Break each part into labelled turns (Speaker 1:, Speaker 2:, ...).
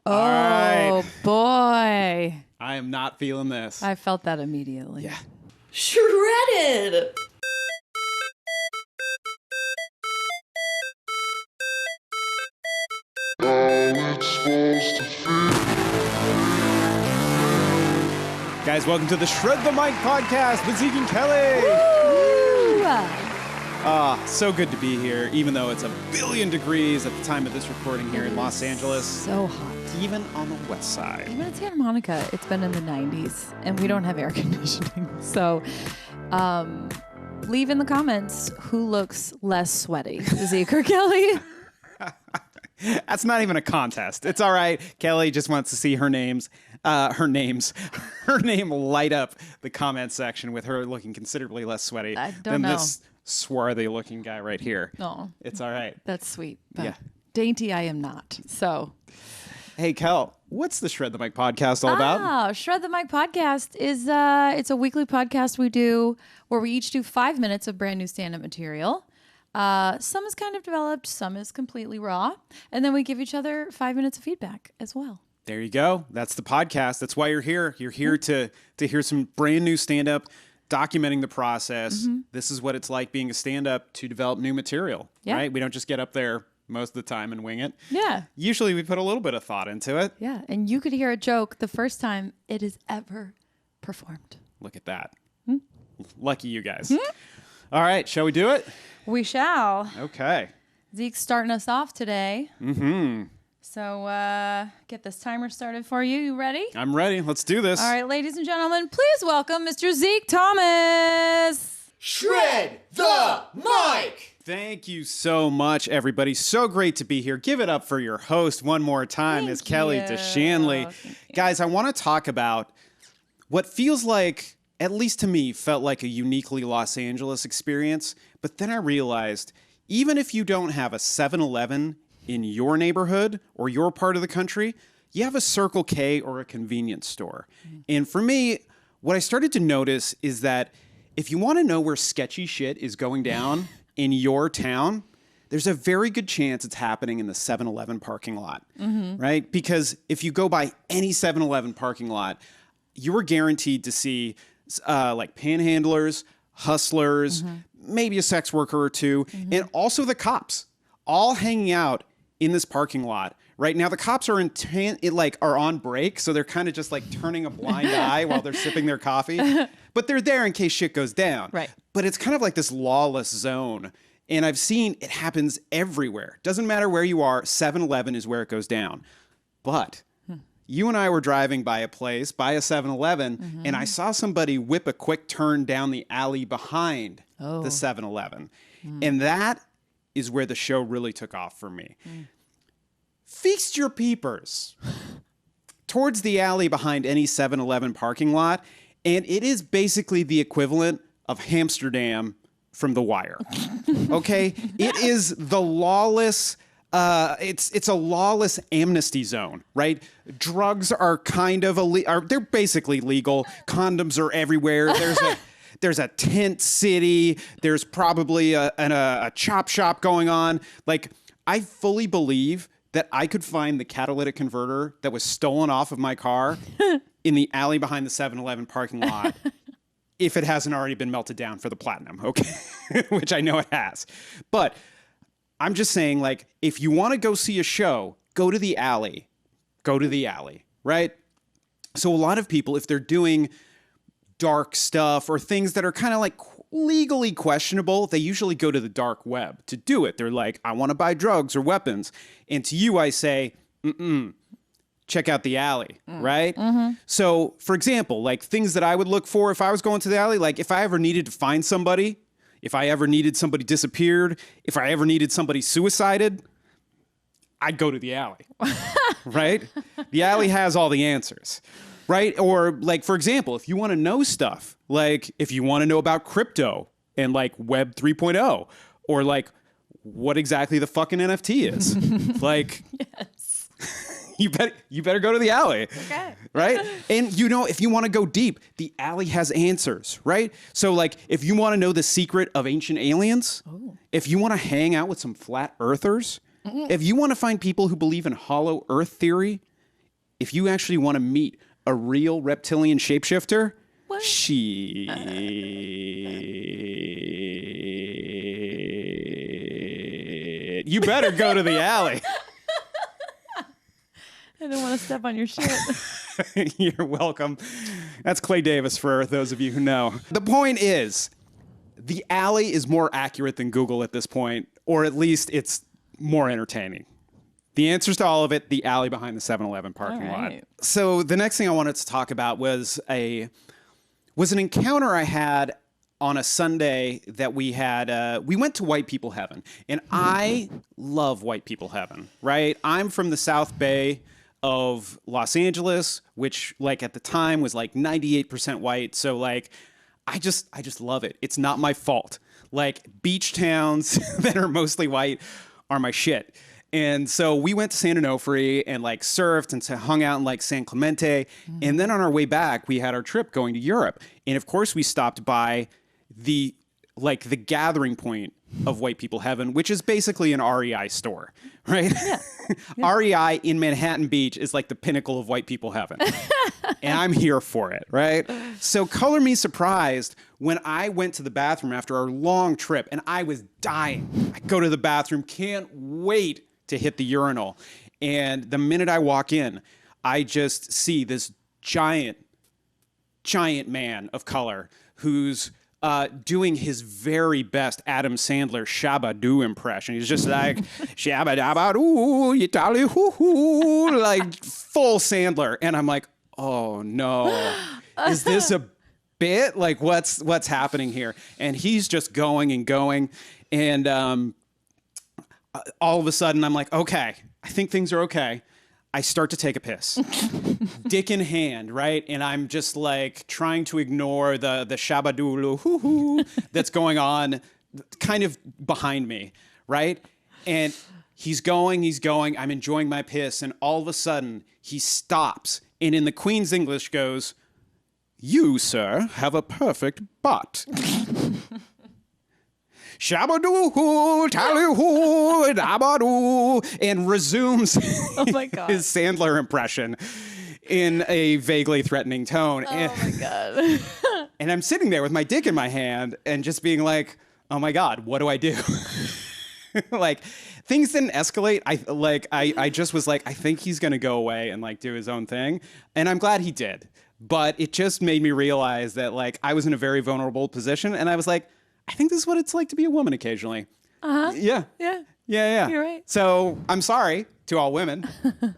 Speaker 1: All right.
Speaker 2: Boy.
Speaker 1: I am not feeling this.
Speaker 2: I felt that immediately.
Speaker 1: Yeah.
Speaker 3: Shredded.
Speaker 1: Guys, welcome to the Shred the Mic podcast with Zeke and Kelly. So good to be here, even though it's 1,000,000,000 degrees at the time of this recording here in Los Angeles.
Speaker 2: So hot.
Speaker 1: Even on the west side.
Speaker 2: Even in Santa Monica, it's been in the 90s, and we don't have air conditioning. So leave in the comments who looks less sweaty, Zeke or Kelly.
Speaker 1: That's not even a contest. It's all right. Kelly just wants to see her name light up the comment section with her looking considerably less sweaty than this swarthy looking guy right here.
Speaker 2: No.
Speaker 1: It's all right.
Speaker 2: That's sweet. But
Speaker 1: Yeah.
Speaker 2: dainty I am not. So.
Speaker 1: Hey, Kel, what's the Shred the Mic podcast all about?
Speaker 2: Shred the Mic podcast is it's a weekly podcast we do where we each do 5 minutes of brand new stand-up material. Some is kind of developed, some is completely raw, and then we give each other 5 minutes of feedback as well.
Speaker 1: There you go. That's the podcast. That's why you're here. You're here to hear some brand new stand-up, documenting the process.
Speaker 2: Mm-hmm.
Speaker 1: This is what it's like being a stand-up to develop new material, right? We don't just get up there most of the time and wing it.
Speaker 2: Yeah.
Speaker 1: Usually we put a little bit of thought into it.
Speaker 2: Yeah, and you could hear a joke the first time it is ever performed.
Speaker 1: Look at that. Lucky you guys. All right, shall we do it?
Speaker 2: We shall.
Speaker 1: Okay.
Speaker 2: Zeke's starting us off today.
Speaker 1: Mm-hmm.
Speaker 2: So get this timer started for you. You ready?
Speaker 1: I'm ready. Let's do this.
Speaker 2: All right, ladies and gentlemen, please welcome Mr. Zeke Thomas.
Speaker 3: Shred the mic.
Speaker 1: Thank you so much, everybody. So great to be here. Give it up for your host one more time, Ms. Kelly to Shanley. Guys, I want to talk about what feels like, at least to me, felt like a uniquely Los Angeles experience. But then I realized, even if you don't have a 7-Eleven in your neighborhood or your part of the country, you have a Circle K or a convenience store. And for me, what I started to notice is that if you want to know where sketchy shit is going down in your town, there's a very good chance it's happening in the 7-Eleven parking lot, right? Because if you go by any 7-Eleven parking lot, you are guaranteed to see like panhandlers, hustlers, maybe a sex worker or two, and also the cops all hanging out in this parking lot. Right now, the cops are are on break, so they're kind of just like turning a blind eye while they're sipping their coffee. But they're there in case shit goes down.
Speaker 2: Right.
Speaker 1: But it's kind of like this lawless zone. And I've seen it happens everywhere. Doesn't matter where you are, 7-Eleven is where it goes down. But you and I were driving by a place, by a 7-Eleven, and I saw somebody whip a quick turn down the alley behind the 7-Eleven. And that is where the show really took off for me. Feast your peepers towards the alley behind any 7-Eleven parking lot, and it is basically the equivalent of Hamsterdam from The Wire. Okay? It is the lawless... it's a lawless amnesty zone, right? Drugs are kind of they're basically legal. Condoms are everywhere. There's a tent city. There's probably a chop shop going on. Like, I fully believe that I could find the catalytic converter that was stolen off of my car in the alley behind the 7-Eleven parking lot if it hasn't already been melted down for the platinum, okay? Which I know it has. But I'm just saying, like, if you want to go see a show, go to the alley. Go to the alley, right? So a lot of people, if they're doing dark stuff or things that are kind of like legally questionable, they usually go to the dark web to do it. They're like, I want to buy drugs or weapons. And to you, I say, check out the alley, right? So, for example, like things that I would look for if I was going to the alley, like if I ever needed to find somebody, if I ever needed somebody disappeared, if I ever needed somebody suicided, I'd go to the alley, right? The alley has all the answers, right? Or like, for example, if you want to know stuff, like if you want to know about crypto and like Web 3.0, or like what exactly the fucking NFT is, like,
Speaker 2: Yes.
Speaker 1: you better go to the alley.
Speaker 2: Okay.
Speaker 1: Right? And you know, if you want to go deep, the alley has answers, right? So like if you want to know the secret of ancient aliens, if you want to hang out with some flat earthers, if you want to find people who believe in hollow earth theory, if you actually want to meet a real reptilian shapeshifter,
Speaker 2: What?
Speaker 1: You better go to the alley.
Speaker 2: I don't want to step on your shit.
Speaker 1: You're welcome. That's Clay Davis for those of you who know. The point is, the alley is more accurate than Google at this point, or at least it's more entertaining. The answers to all of it, the alley behind the 7-Eleven parking lot. So the next thing I wanted to talk about was an encounter I had on a Sunday that we had. We went to White People Heaven, and I love White People Heaven, right? I'm from the South Bay of Los Angeles, which like at the time was like 98% white. So like, I just love it. It's not my fault. Like beach towns that are mostly white are my shit. And so we went to San Onofre and like surfed and hung out in like San Clemente. And then on our way back, we had our trip going to Europe. And of course we stopped by the gathering point of White People Heaven, which is basically an REI store, right? Yeah. REI in Manhattan Beach is like the pinnacle of White People Heaven. And I'm here for it, right? So color me surprised when I went to the bathroom after our long trip and I was dying. I go to the bathroom, can't wait to hit the urinal. And the minute I walk in, I just see this giant man of color who's doing his very best Adam Sandler Shabba-Doo impression. He's just like, Shabba-Dabba-Doo, Yitali-hoo-hoo, like full Sandler. And I'm like, oh no, is this a bit? Like what's happening here? And he's just going and going. And all of a sudden I'm like, okay, I think things are okay. I start to take a piss, dick in hand, right? And I'm just like trying to ignore the shabadoo hoo hoo that's going on kind of behind me, right? And he's going, I'm enjoying my piss, and all of a sudden he stops and in the Queen's English goes, "You, sir, have a perfect butt." Shabba-doo-hoo, tally-hoo, dabba-doo, and resumes
Speaker 2: Oh my God.
Speaker 1: his Sandler impression in a vaguely threatening tone.
Speaker 2: Oh my God.
Speaker 1: And I'm sitting there with my dick in my hand and just being like, oh my God, what do I do? Like, things didn't escalate. I just was like, I think he's going to go away and like do his own thing. And I'm glad he did. But it just made me realize that like I was in a very vulnerable position. And I was like, I think this is what it's like to be a woman occasionally.
Speaker 2: Uh-huh.
Speaker 1: Yeah.
Speaker 2: Yeah.
Speaker 1: Yeah.
Speaker 2: You're right.
Speaker 1: So I'm sorry to all women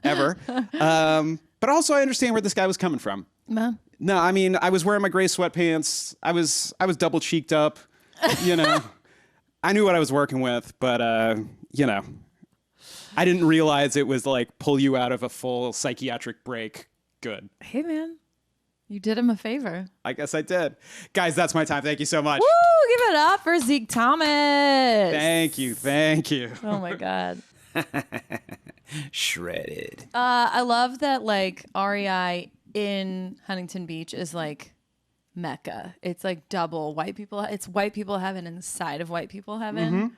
Speaker 1: ever. But also I understand where this guy was coming from. No, I mean, I was wearing my gray sweatpants. I was double cheeked up, you know. I knew what I was working with, but you know, I didn't realize it was like pull you out of a full psychiatric break. Good.
Speaker 2: Hey man, you did him a favor.
Speaker 1: I guess I did. Guys, that's my time. Thank you so much.
Speaker 2: Woo! Give it up for Zeke Thomas.
Speaker 1: Thank you.
Speaker 2: Oh my God.
Speaker 1: Shredded.
Speaker 2: I love that like REI in Huntington Beach is like Mecca. It's like double white people. It's White People Heaven inside of White People Heaven.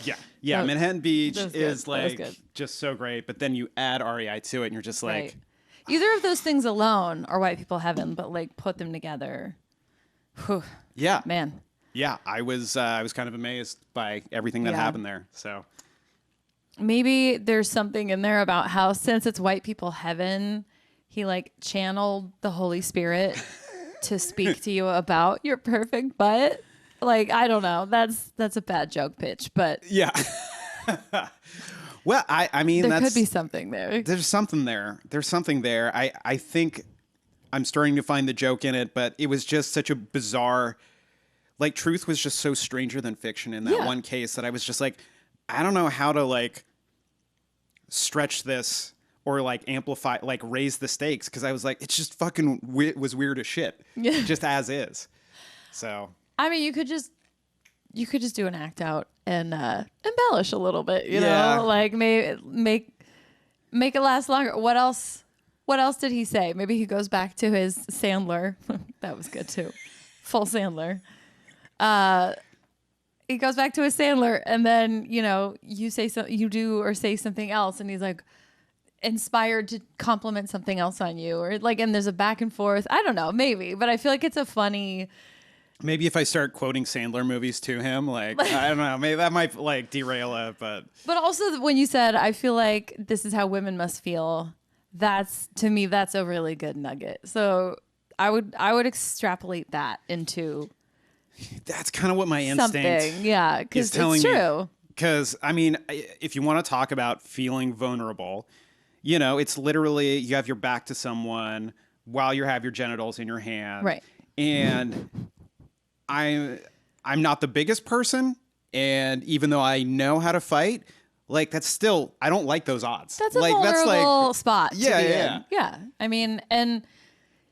Speaker 1: Yeah. Manhattan Beach is
Speaker 2: good.
Speaker 1: like just so great, but then you add REI to it, and you're just like,
Speaker 2: Right. Either of those things alone are White People Heaven, but like put them together. Whew,
Speaker 1: yeah,
Speaker 2: man.
Speaker 1: yeah. I was kind of amazed by everything that happened there. So
Speaker 2: Maybe there's something in there about how since it's White People Heaven, he like channeled the Holy Spirit to speak to you about your perfect butt. Like, I don't know. That's a bad joke pitch, but
Speaker 1: yeah. Well, I mean,
Speaker 2: there could be something there.
Speaker 1: There's something there. I think I'm starting to find the joke in it, but it was just such a bizarre, like, truth was just so stranger than fiction in that one case that I was just like, I don't know how to like stretch this or like amplify, like raise the stakes. Cause I was like, it's just fucking was weird as shit. Just as is. So,
Speaker 2: I mean, you could just do an act out and embellish a little bit, you know, like maybe make it last longer. What else did he say? Maybe he goes back to his Sandler. That was good too. Full Sandler. He goes back to his Sandler, and then, you know, you say something else, and he's like, inspired to compliment something else on you, or like, and there's a back and forth. I don't know, maybe, but I feel like it's a funny.
Speaker 1: Maybe if I start quoting Sandler movies to him, like, I don't know, maybe that might like derail it, but.
Speaker 2: But also when you said, I feel like this is how women must feel, that's, to me, that's a really good nugget. So I would extrapolate that into
Speaker 1: that's kind of what my instinct
Speaker 2: something. Yeah, because
Speaker 1: telling
Speaker 2: it's true.
Speaker 1: Because, I mean, if you want to talk about feeling vulnerable, you know, it's literally you have your back to someone while you have your genitals in your hand.
Speaker 2: Right.
Speaker 1: And I'm not the biggest person. And even though I know how to fight, like, that's still, I don't like those odds.
Speaker 2: That's a
Speaker 1: like,
Speaker 2: vulnerable spot to
Speaker 1: Yeah,
Speaker 2: be
Speaker 1: yeah.
Speaker 2: in. Yeah. I mean, and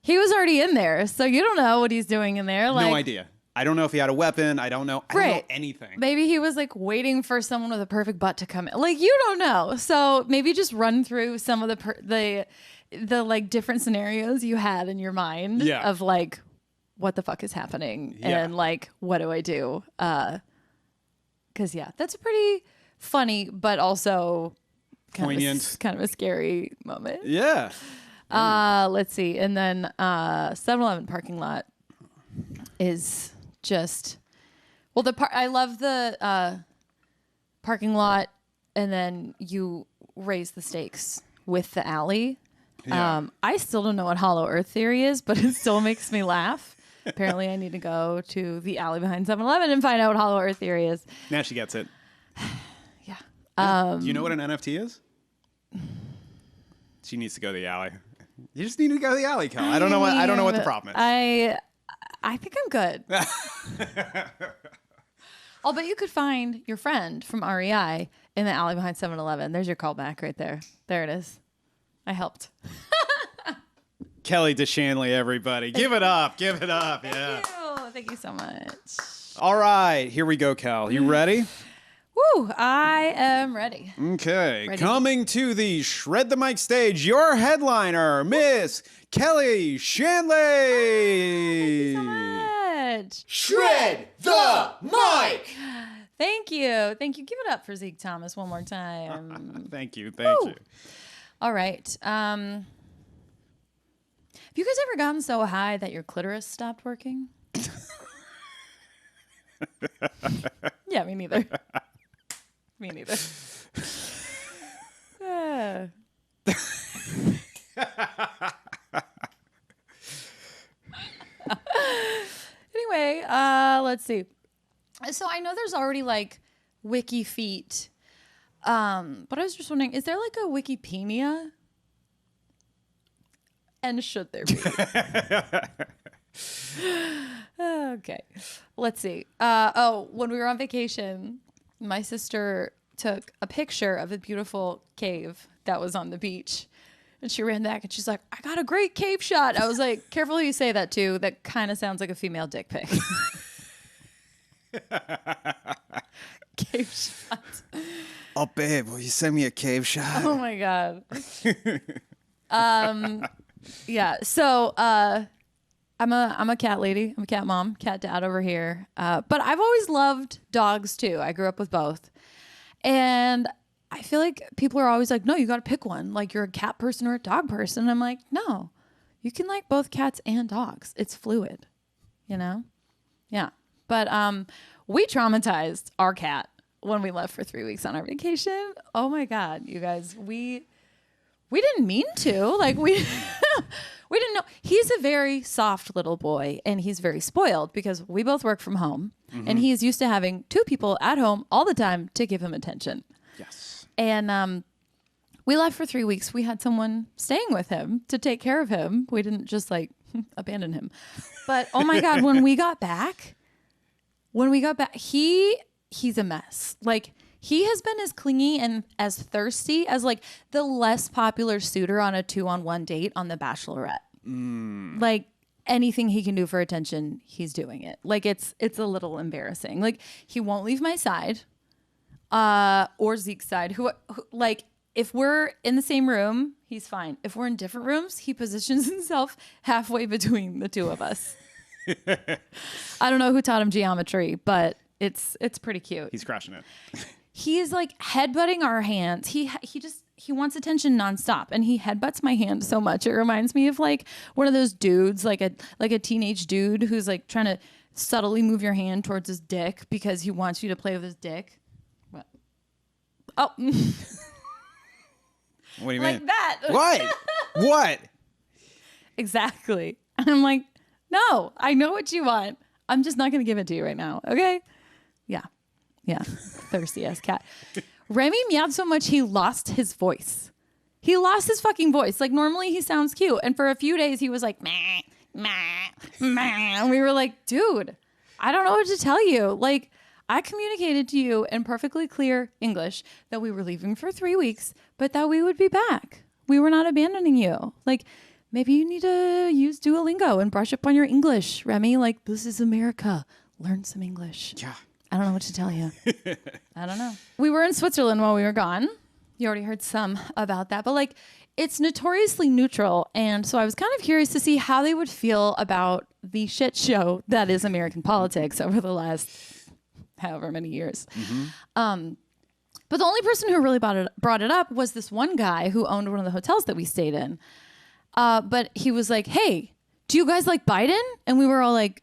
Speaker 2: he was already in there, so you don't know what he's doing in there. Like,
Speaker 1: no idea. I don't know if he had a weapon. I don't know. I don't know anything.
Speaker 2: Maybe he was like waiting for someone with a perfect butt to come in. Like, you don't know. So maybe just run through some of the like different scenarios you had in your mind of like, what the fuck is happening?
Speaker 1: Yeah.
Speaker 2: And like, what do I do? 'Cause yeah, that's a pretty funny, but also
Speaker 1: Poignant.
Speaker 2: kind of a scary moment.
Speaker 1: Yeah.
Speaker 2: Let's see. And then 7-Eleven parking lot is just, well, I love the parking lot, and then you raise the stakes with the alley.
Speaker 1: Yeah.
Speaker 2: I still don't know what hollow earth theory is, but it still makes me laugh. Apparently I need to go to the alley behind 7-Eleven and find out what hollow earth theory is.
Speaker 1: Now she gets it.
Speaker 2: Yeah.
Speaker 1: Do you know what an NFT is? She needs to go to the alley. You just need to go to the alley, Kel. I don't know what the problem is.
Speaker 2: I think I'm good. I'll bet you could find your friend from REI in the alley behind 7-Eleven. There's your callback right there. There it is. I helped.
Speaker 1: Kelly to Shanley, everybody. Give it up. Give it up. Yeah.
Speaker 2: Thank you so much.
Speaker 1: All right. Here we go, Kel. You ready?
Speaker 2: Woo, I am ready.
Speaker 1: Okay.
Speaker 2: Ready.
Speaker 1: Coming to the Shred the Mic stage, your headliner, Miss Kelly Shanley.
Speaker 2: Thank you so much.
Speaker 3: Shred the mic!
Speaker 2: Thank you. Thank you. Give it up for Zeke Thomas one more time.
Speaker 1: Thank you. Thank you.
Speaker 2: All right. Have you guys ever gotten so high that your clitoris stopped working? Yeah, me neither. Me neither. Anyway, let's see. So I know there's already like wiki feet, but I was just wondering, is there like a WikiPeenia? And should there be? Okay. Let's see. When we were on vacation, my sister took a picture of a beautiful cave that was on the beach. And she ran back and she's like, I got a great cave shot. I was like, careful who you say that to. That kind of sounds like a female dick pic. Cave shot.
Speaker 1: Oh, babe, will you send me a cave shot?
Speaker 2: Oh my God. Yeah. So I'm a cat lady. I'm a cat mom, cat dad over here. But I've always loved dogs too. I grew up with both. And I feel like people are always like, no, you got to pick one. Like you're a cat person or a dog person. I'm like, no, you can like both cats and dogs. It's fluid, you know? Yeah. But we traumatized our cat when we left for 3 weeks on our vacation. Oh my God, you guys, we didn't mean to. Like we didn't know. He's a very soft little boy and he's very spoiled because we both work from home and he's used to having two people at home all the time to give him attention.
Speaker 1: Yes.
Speaker 2: And we left for 3 weeks. We had someone staying with him to take care of him. We didn't just like abandon him. But oh my God, when we got back, he's a mess. Like he has been as clingy and as thirsty as like the less popular suitor on a 2-on-1 date on The Bachelorette. Like anything he can do for attention, he's doing it. Like it's a little embarrassing. Like he won't leave my side, or Zeke's side. Who like if we're in the same room, he's fine. If we're in different rooms, he positions himself halfway between the two of us. I don't know who taught him geometry, but it's pretty cute.
Speaker 1: He's crushing it.
Speaker 2: He is like headbutting our hands. He he wants attention nonstop, and he headbutts my hand so much. It reminds me of like one of those dudes, like a teenage dude who's like trying to subtly move your hand towards his dick because he wants you to play with his dick. What? Oh.
Speaker 1: What do you
Speaker 2: like
Speaker 1: mean?
Speaker 2: that.
Speaker 1: What? What?
Speaker 2: Exactly. And I'm like, no, I know what you want. I'm just not going to give it to you right now. Okay? Yeah. Thirsty ass cat. Remy meowed so much he lost his voice. He lost his fucking voice. Like normally he sounds cute. And for a few days he was like, meh, meh, meh. And we were like, dude, I don't know what to tell you. Like I communicated to you in perfectly clear English that we were leaving for 3 weeks, but that we would be back. We were not abandoning you. Like maybe you need to use Duolingo and brush up on your English, Remy. Like this is America. Learn some English.
Speaker 1: Yeah.
Speaker 2: I don't know what to tell you. I don't know. We were in Switzerland while we were gone. You already heard some about that, but like it's notoriously neutral. And so I was kind of curious to see how they would feel about the shit show that is American politics over the last however many years. Mm-hmm. But the only person who really brought it up was this one guy who owned one of the hotels that we stayed in. But he was like, hey, do you guys like Biden? And we were all like,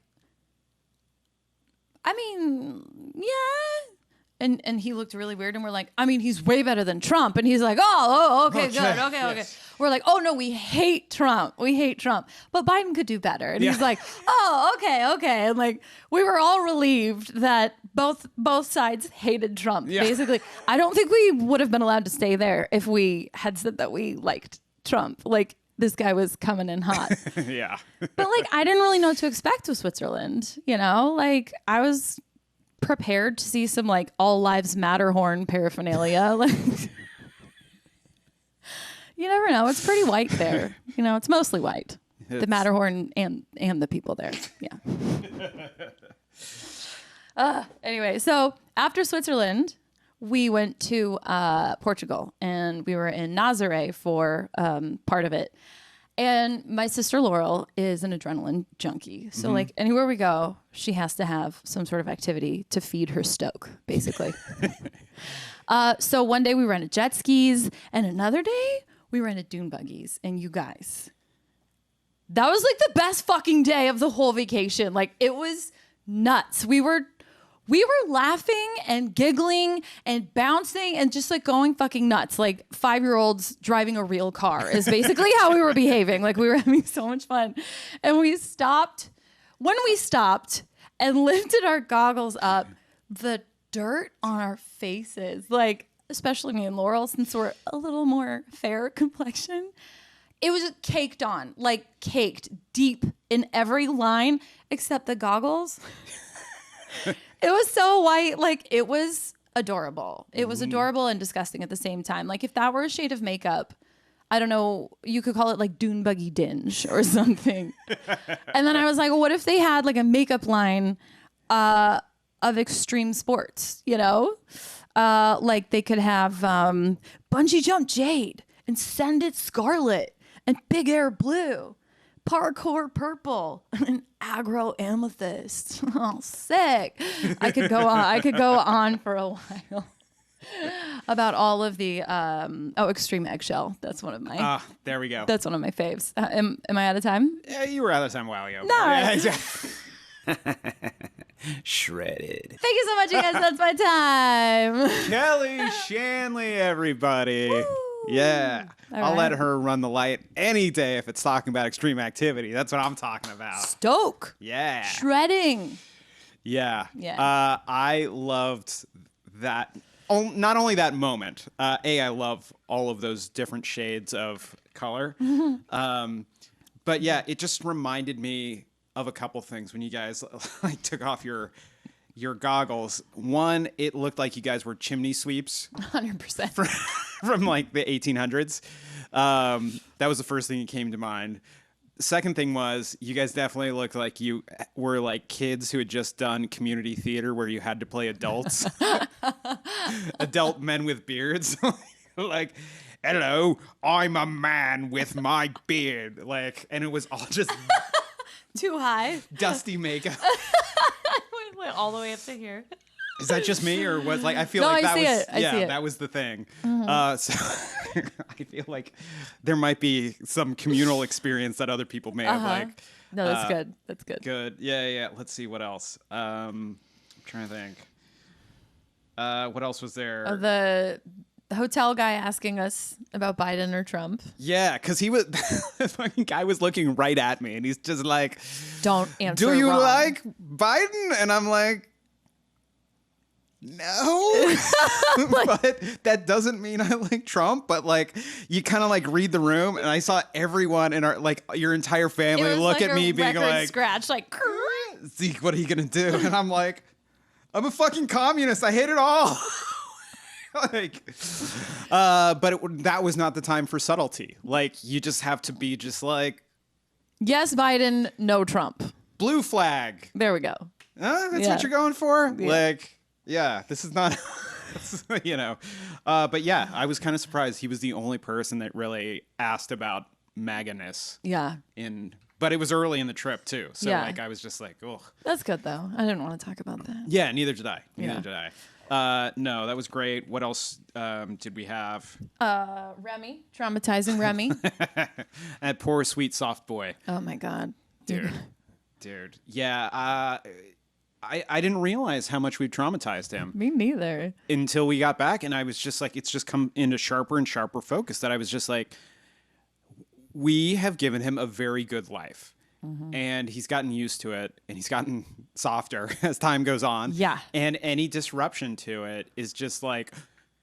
Speaker 2: I mean, yeah. And he looked really weird and we're like, I mean, he's way better than Trump. And he's like, okay, good. Okay.
Speaker 1: Yes.
Speaker 2: We're like, oh no, we hate Trump. But Biden could do better. And he's like, oh, okay. And like, we were all relieved that both sides hated Trump, basically. I don't think we would have been allowed to stay there if we had said that we liked Trump. Like, this guy was coming in hot.
Speaker 1: Yeah.
Speaker 2: But like, I didn't really know what to expect with Switzerland, you know? Like, I was prepared to see some like all lives matter horn paraphernalia. Like, you never know. It's pretty white there. You know, it's mostly white. The Matterhorn and the people there. Yeah. Anyway, so after Switzerland, we went to Portugal, and we were in Nazaré for part of it. And my sister Laurel is an adrenaline junkie. So like anywhere we go, she has to have some sort of activity to feed her stoke, basically. So one day we rented jet skis, and another day we rented dune buggies. And you guys, that was like the best fucking day of the whole vacation. Like it was nuts. We were laughing and giggling and bouncing and just like going fucking nuts. Like 5-year-olds driving a real car is basically how we were behaving. Like we were having so much fun. And when we stopped and lifted our goggles up, the dirt on our faces, like especially me and Laurel, since we're a little more fair complexion, it was caked on, like caked deep in every line except the goggles. It was so white, like it was adorable. It was adorable and disgusting at the same time. Like if that were a shade of makeup, I don't know, you could call it like dune buggy dinge or something. And then I was like, well, what if they had like a makeup line of extreme sports, you know? Like they could have bungee jump jade and send it scarlet and big air blue. Parkour purple and aggro amethyst. Oh, sick. I could go on for a while about all of the extreme eggshell. That's one of my
Speaker 1: there we go.
Speaker 2: That's one of my faves. Am I out of time?
Speaker 1: Yeah, you were out of time a while ago.
Speaker 2: No.
Speaker 1: Yeah, exactly.
Speaker 3: Shredded.
Speaker 2: Thank you so much, you guys. That's my time.
Speaker 1: Kelly Shanley, everybody.
Speaker 2: Woo.
Speaker 1: Yeah.
Speaker 2: All
Speaker 1: I'll
Speaker 2: right.
Speaker 1: let her run the light any day if it's talking about extreme activity. That's what I'm talking about.
Speaker 2: Stoke.
Speaker 1: Yeah.
Speaker 2: Shredding.
Speaker 1: Yeah.
Speaker 2: Yeah.
Speaker 1: I loved that. Not only that moment. I love all of those different shades of color. But yeah, it just reminded me of a couple things when you guys like took off your goggles. One, it looked like you guys were chimney sweeps
Speaker 2: 100%.
Speaker 1: from like the 1800s. That was the first thing that came to mind. The second thing was you guys definitely looked like you were like kids who had just done community theater where you had to play adults, adult men with beards. Like, hello, I'm a man with my beard. Like, and it was all just
Speaker 2: Too high.
Speaker 1: dusty makeup.
Speaker 2: Went all the way up to here.
Speaker 1: Is that just me, or was like I feel
Speaker 2: No,
Speaker 1: like
Speaker 2: I
Speaker 1: that
Speaker 2: see
Speaker 1: was
Speaker 2: it. I see it.
Speaker 1: that was the thing. So I feel like there might be some communal experience that other people may have like.
Speaker 2: No, that's good. That's good.
Speaker 1: Good. Yeah. Let's see what else. I'm trying to think. What else was there?
Speaker 2: The hotel guy asking us about Biden or Trump.
Speaker 1: Yeah, because he was the fucking guy was looking right at me, and he's just like,
Speaker 2: Don't answer.
Speaker 1: "Do you
Speaker 2: wrong.
Speaker 1: like Biden?" And I'm like, "No," but that doesn't mean I like Trump. But like, you kind of like read the room, and I saw everyone in our like your entire
Speaker 2: It
Speaker 1: family
Speaker 2: was
Speaker 1: look
Speaker 2: like
Speaker 1: at me,
Speaker 2: a
Speaker 1: being
Speaker 2: record
Speaker 1: like,
Speaker 2: scratch, like.
Speaker 1: "Zeke, what are you gonna do?" And I'm like, "I'm a fucking communist. I hate it all." Like, that was not the time for subtlety. Like, you just have to be just like,
Speaker 2: Yes, Biden. No, Trump.
Speaker 1: blue flag.
Speaker 2: There we go.
Speaker 1: That's
Speaker 2: Yeah.
Speaker 1: what you're going for?
Speaker 2: Yeah.
Speaker 1: Like, yeah, this is not, you know. But yeah, I was kind of surprised he was the only person that really asked about MAGA-ness
Speaker 2: Yeah.
Speaker 1: but it was early in the trip too. So
Speaker 2: Yeah.
Speaker 1: like, I was just like, ugh.
Speaker 2: That's good though. I didn't want to talk about that.
Speaker 1: Yeah, neither did I. Neither
Speaker 2: Yeah.
Speaker 1: did I. No, that was great. What else did we have?
Speaker 2: Remy, traumatizing Remy.
Speaker 1: That poor sweet soft boy.
Speaker 2: Oh my God,
Speaker 1: Dude. Yeah. I didn't realize how much we traumatized him
Speaker 2: Me neither.
Speaker 1: until we got back, and I was just like, it's just come into sharper and sharper focus that I was just like, we have given him a very good life. And he's gotten used to it, and he's gotten softer as time goes on.
Speaker 2: Yeah.
Speaker 1: And any disruption to it is just like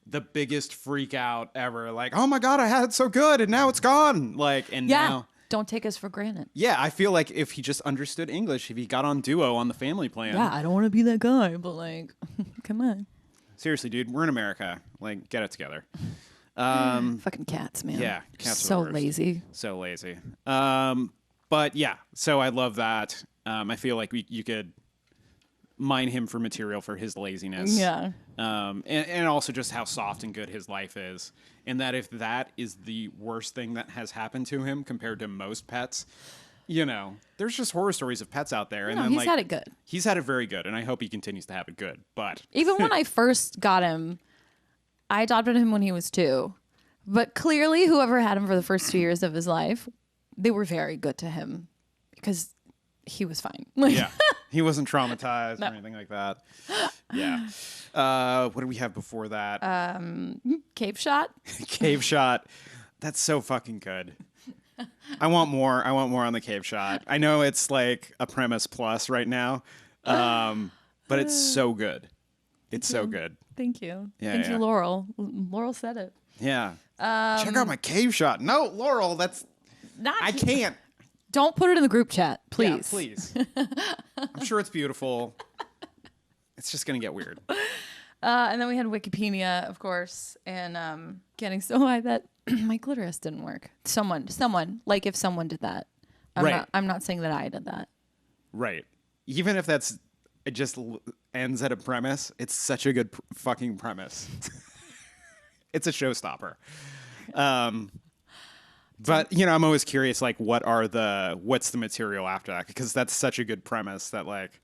Speaker 1: the biggest freak out ever. Like, oh my God, I had it so good, and now it's gone. Like, and
Speaker 2: Yeah.
Speaker 1: now,
Speaker 2: Don't take us for granted.
Speaker 1: yeah, I feel like if he just understood English, if he got on Duo on the family plan.
Speaker 2: Yeah, I don't want to be that guy, but like, come on.
Speaker 1: Seriously, dude, we're in America. Like, get it together.
Speaker 2: Fucking cats, man.
Speaker 1: Yeah, cats are
Speaker 2: so
Speaker 1: the worst.
Speaker 2: lazy.
Speaker 1: So lazy. But yeah, so I love that. I feel like you could mine him for material for his laziness.
Speaker 2: Yeah.
Speaker 1: And also just how soft and good his life is. And that if that is the worst thing that has happened to him compared to most pets, you know, there's just horror stories of pets out there. And
Speaker 2: No,
Speaker 1: then
Speaker 2: he's
Speaker 1: like,
Speaker 2: had it good.
Speaker 1: He's had it very good, and I hope he continues to have it good. But
Speaker 2: Even when I first got him, I adopted him when he was 2. But clearly, whoever had him for the first 2 years of his life, they were very good to him because he was fine. Like,
Speaker 1: yeah, he wasn't traumatized or anything like that. Yeah. What do we have before that?
Speaker 2: Cave shot.
Speaker 1: Cave shot. That's so fucking good. I want more. I want more on the cave shot. I know it's like a premise plus right now, but it's so good. It's so good.
Speaker 2: Thank you.
Speaker 1: Yeah,
Speaker 2: Thank
Speaker 1: yeah.
Speaker 2: you, Laurel. Laurel said it.
Speaker 1: Yeah. Check out my cave shot. No, Laurel, I can't.
Speaker 2: Don't put it in the group chat, please.
Speaker 1: Yeah, please. I'm sure it's beautiful. It's just going to get weird.
Speaker 2: And then we had WikiPeenia, of course, and getting so high that my clitoris didn't work. Someone, like if someone did that. I'm not saying that I did that.
Speaker 1: Right. Even if it just ends at a premise, it's such a good fucking premise. It's a showstopper. But, you know, I'm always curious, like, what's the material after that? Because that's such a good premise that, like,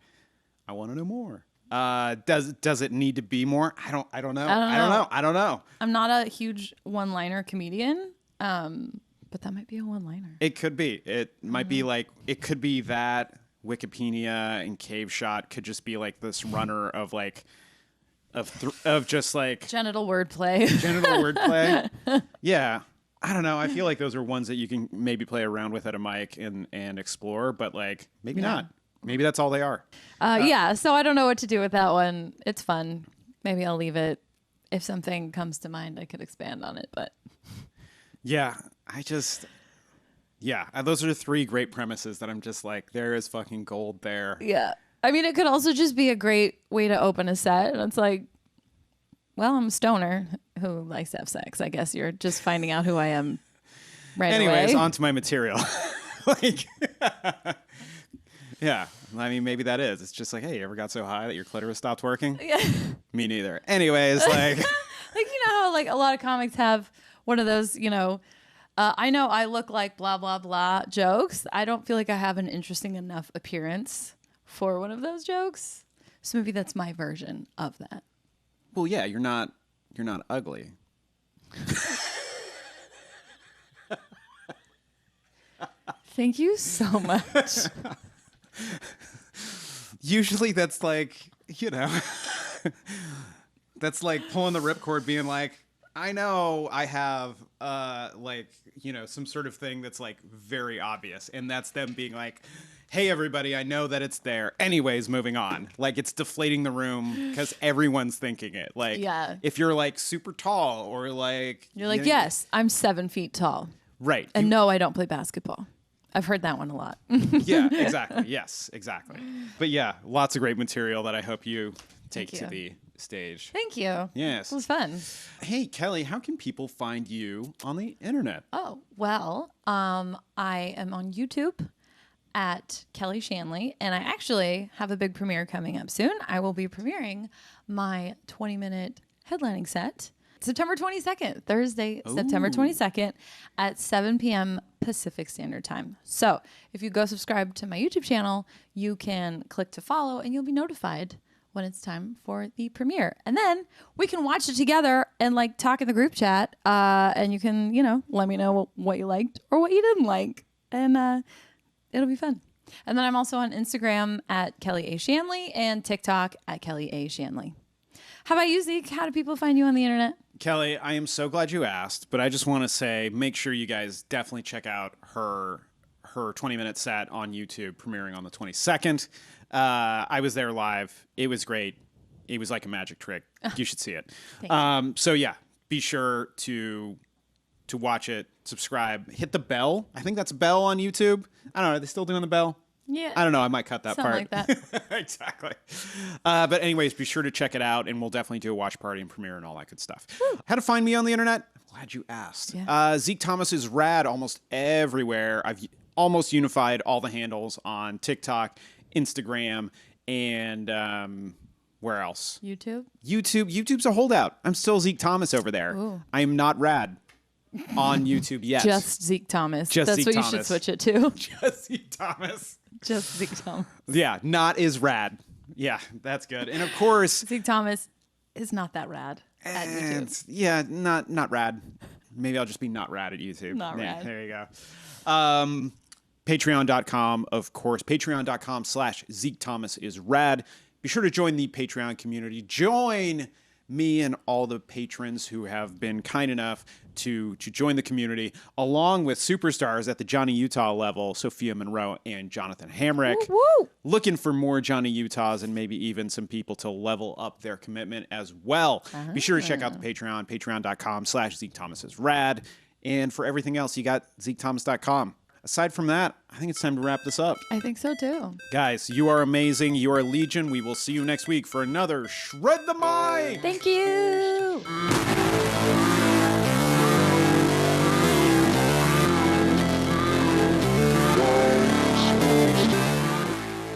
Speaker 1: I want to know more. Does it need to be more? I don't know. I don't know.
Speaker 2: I'm not a huge one-liner comedian, but that might be a one-liner.
Speaker 1: It could be. It might be like, it could be that WikiPeenia and Cave Shot could just be like this runner of like, of just like
Speaker 2: Genital wordplay.
Speaker 1: Yeah. I don't know. I feel like those are ones that you can maybe play around with at a mic and explore, but like maybe not. Maybe that's all they are.
Speaker 2: Yeah, so I don't know what to do with that one. It's fun. Maybe I'll leave it. If something comes to mind, I could expand on it, but
Speaker 1: Yeah, those are 3 great premises that I'm just like, there is fucking gold there.
Speaker 2: yeah. I mean, it could also just be a great way to open a set. And it's like, well, I'm a stoner who likes to have sex. I guess you're just finding out who I am right
Speaker 1: Anyways,
Speaker 2: away.
Speaker 1: on to my material. Like, yeah, I mean, maybe that is. It's just like, hey, you ever got so high that your clitoris stopped working?
Speaker 2: Yeah.
Speaker 1: Me neither. Anyways, like,
Speaker 2: Like, you know how like a lot of comics have one of those, you know, I know I look like blah, blah, blah jokes. I don't feel like I have an interesting enough appearance for one of those jokes. So maybe that's my version of that.
Speaker 1: Well, yeah, you're not ugly.
Speaker 2: Thank you so much.
Speaker 1: Usually that's like, that's like pulling the ripcord being like, I know I have some sort of thing that's like very obvious. And that's them being like, hey, everybody, I know that it's there. Anyways, moving on. Like, it's deflating the room because everyone's thinking it. Like,
Speaker 2: Yeah.
Speaker 1: if you're like super tall or like...
Speaker 2: You're like, yes, I'm 7 feet tall.
Speaker 1: Right.
Speaker 2: And no, I don't play basketball. I've heard that one a lot.
Speaker 1: Yeah, exactly. Yes, exactly. But yeah, lots of great material that I hope you take to the stage.
Speaker 2: Thank you.
Speaker 1: Yes.
Speaker 2: It was fun.
Speaker 1: Hey, Kelly, how can people find you on the internet?
Speaker 2: Oh, well, I am on YouTube at Kelly Shanley, and I actually have a big premiere coming up soon. I will be premiering my 20-minute headlining set September 22nd, Thursday, September 22nd at 7 p.m. Pacific Standard Time. So if you go subscribe to my YouTube channel, you can click to follow and you'll be notified when it's time for the premiere. And then we can watch it together and like talk in the group chat. And you can, let me know what you liked or what you didn't like. And it'll be fun. And then I'm also on Instagram at Kelly A. Shanley and TikTok at Kelly A. Shanley. How about you, Zeke? How do people find you on the internet?
Speaker 1: Kelly, I am so glad you asked, but I just want to say, make sure you guys definitely check out her 20-minute set on YouTube premiering on the 22nd. I was there live. It was great. It was like a magic trick. You should see it. So yeah, be sure to watch it, subscribe, hit the bell. I think that's a bell on YouTube. I don't know. Are they still doing the bell?
Speaker 2: Yeah.
Speaker 1: I don't know. I might cut that
Speaker 2: Something
Speaker 1: part.
Speaker 2: like that.
Speaker 1: Exactly. But anyways, be sure to check it out, and we'll definitely do a watch party and premiere and all that good stuff. Woo. How to find me on the internet? I'm glad you asked. Yeah. Zeke Thomas is rad almost everywhere. I've almost unified all the handles on TikTok, Instagram, and where else?
Speaker 2: YouTube.
Speaker 1: YouTube's a holdout. I'm still Zeke Thomas over there.
Speaker 2: Ooh.
Speaker 1: I am not rad on YouTube yet.
Speaker 2: Just Zeke Thomas.
Speaker 1: Just
Speaker 2: That's
Speaker 1: Zeke
Speaker 2: what
Speaker 1: Thomas.
Speaker 2: You should switch it to.
Speaker 1: Just Zeke Thomas.
Speaker 2: Just Zeke Thomas.
Speaker 1: Yeah, not as rad. Yeah, that's good. And of course,
Speaker 2: Zeke Thomas is not that rad at YouTube.
Speaker 1: Yeah, not rad. Maybe I'll just be not rad at YouTube.
Speaker 2: Not rad.
Speaker 1: There you go. Patreon.com, of course. Patreon.com/Zeke Thomas is rad. Be sure to join the Patreon community. Join me and all the patrons who have been kind enough to join the community, along with superstars at the Johnny Utah level, Sophia Monroe and Jonathan Hamrick.
Speaker 2: Woo, woo.
Speaker 1: Looking for more Johnny Utahs and maybe even some people to level up their commitment as well. Be sure to check out the Patreon, patreon.com/Zeke Thomas is rad. And for everything else, you got ZekeThomas.com. Aside from that, I think it's time to wrap this up.
Speaker 2: I think so too.
Speaker 1: Guys, you are amazing. You are legion. We will see you next week for another Shred the Mic.
Speaker 2: Thank you.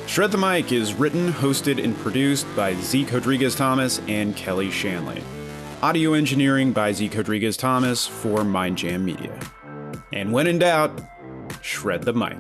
Speaker 1: Shred the Mic is written, hosted, and produced by Zeke Rodrigues Thomas and Kelly Shanley. Audio engineering by Zeke Rodrigues Thomas for Mindjam Media. And when in doubt, shred the mic.